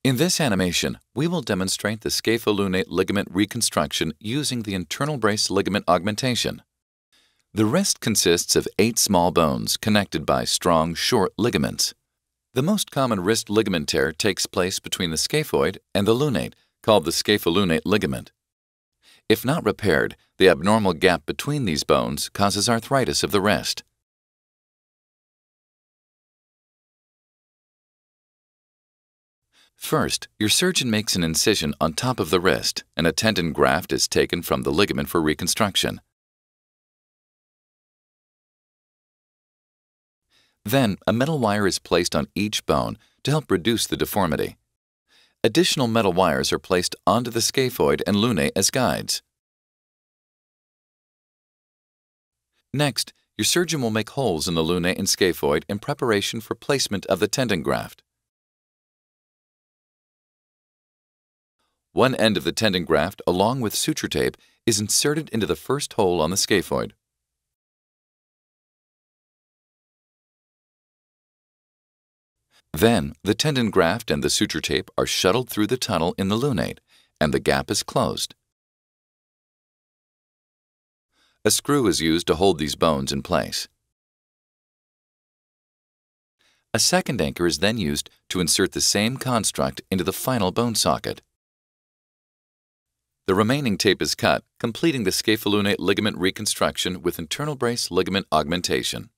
In this animation, we will demonstrate the scapholunate ligament reconstruction using the InternalBrace ligament augmentation. The wrist consists of 8 small bones connected by strong, short ligaments. The most common wrist ligament tear takes place between the scaphoid and the lunate, called the scapholunate ligament. If not repaired, the abnormal gap between these bones causes arthritis of the wrist. First, your surgeon makes an incision on top of the wrist, and a tendon graft is taken from the ligament for reconstruction. Then, a metal wire is placed on each bone to help reduce the deformity. Additional metal wires are placed onto the scaphoid and lunate as guides. Next, your surgeon will make holes in the lunate and scaphoid in preparation for placement of the tendon graft. One end of the tendon graft, along with suture tape, is inserted into the first hole on the scaphoid. Then, the tendon graft and the suture tape are shuttled through the tunnel in the lunate, and the gap is closed. A screw is used to hold these bones in place. A second anchor is then used to insert the same construct into the final bone socket. The remaining tape is cut, completing the scapholunate ligament reconstruction with InternalBrace ligament augmentation.